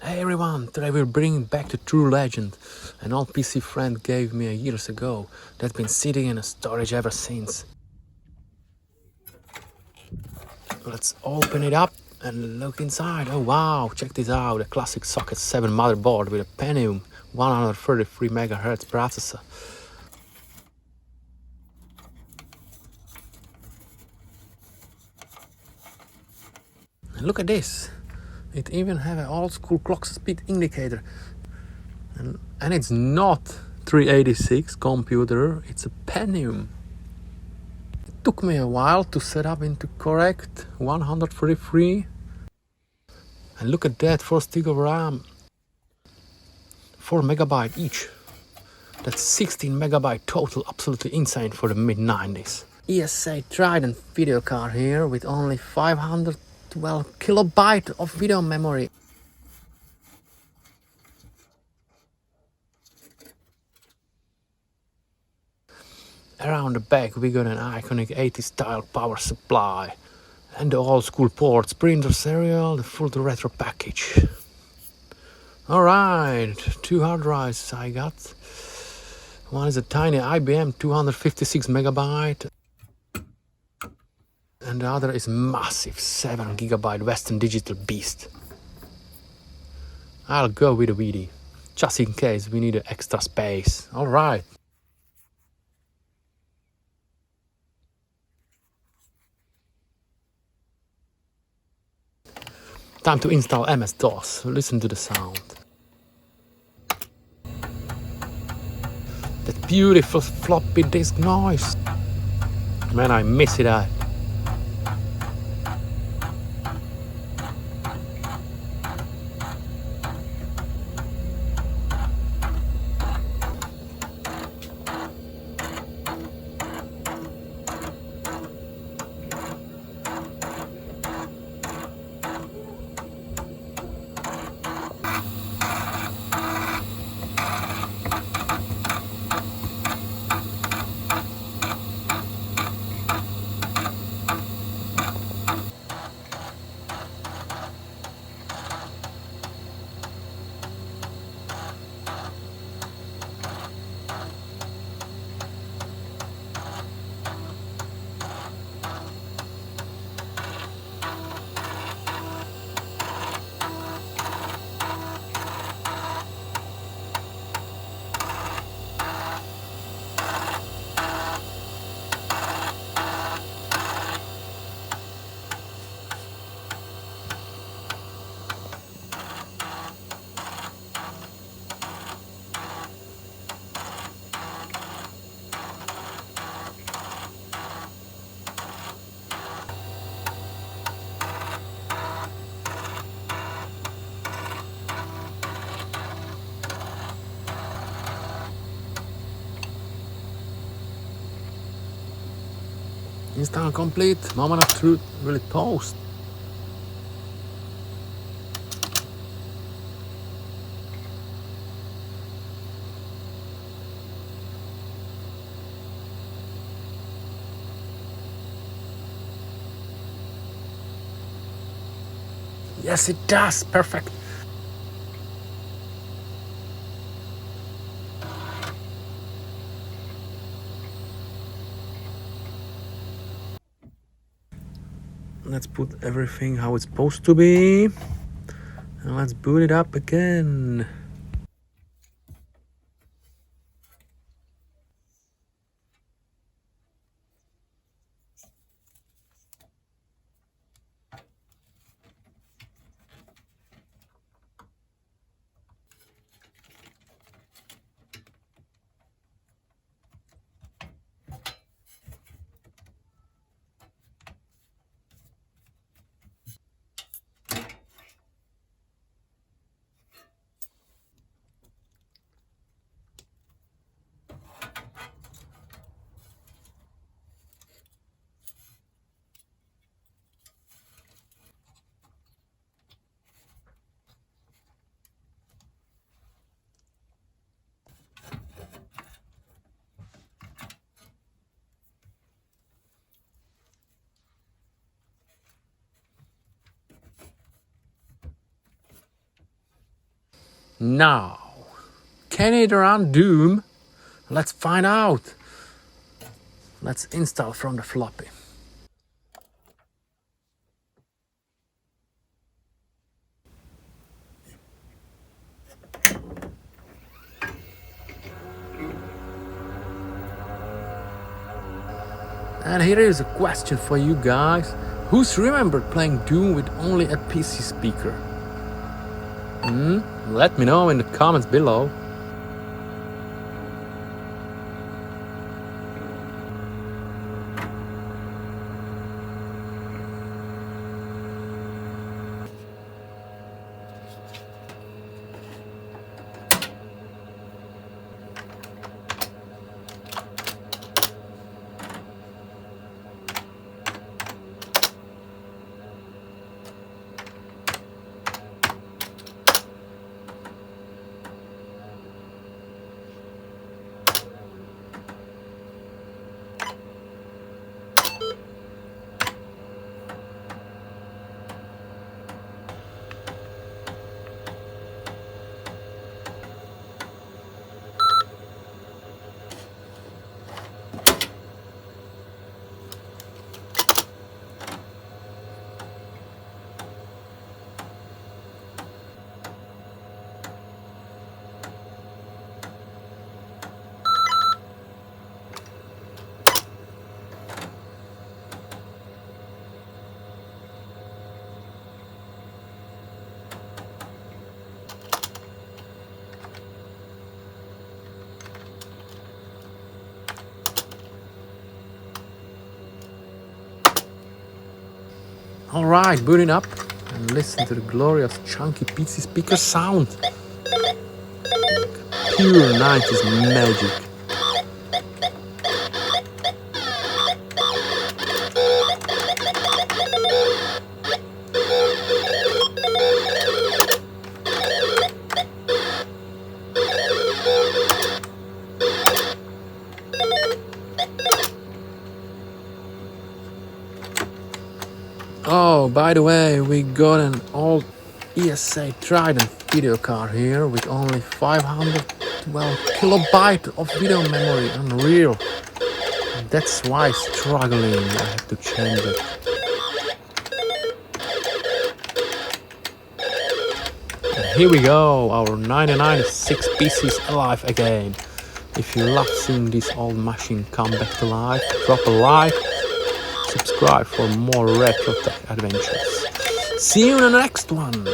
Hey everyone, today we're bringing back the true legend. An old PC friend gave me years ago that's been sitting in a storage ever since. Let's open it up and look inside. Oh wow, check this out, a classic socket 7 motherboard with a Pentium 133 MHz processor. And look at this, it even has an old school clock speed indicator. And it's not 386 computer, it's a Pentium. It took me a while to set up into correct 133. And look at that, 4 stick of RAM, 4 megabyte each. That's 16 megabyte total, absolutely insane for the mid-90s. ESA Trident video card here with only 512 kilobyte of video memory. Around the back we got an iconic 80s style power supply and the old school ports, printer serial, the full retro package. Alright, 2 hard drives I got. One is a tiny IBM 256 megabyte and the other is massive 7 gigabyte Western Digital beast. I'll go with a VD, just in case we need extra space. Alright. Time to install MS-DOS. Listen to the sound. That beautiful floppy disk noise. Man, I miss it. Install complete. Moment of truth. Will it post? Yes, it does. Perfect. Let's put everything how it's supposed to be. And let's boot it up again. Now, can it run Doom? Let's find out. Let's install from the floppy. And here is a question for you guys. Who's remembered playing Doom with only a PC speaker? Let me know in the comments below. Alright, booting up and listen to the glorious chunky PC speaker sound. Pure 90s magic. Oh, by the way, we got an old ESA Trident video card here with only 512 kilobyte of video memory. Unreal. That's why struggling. I have to change it. And here we go, our 996 PCs alive again. If you love seeing this old machine come back to life, drop a like. Subscribe for more retro tech adventures. See you in the next one.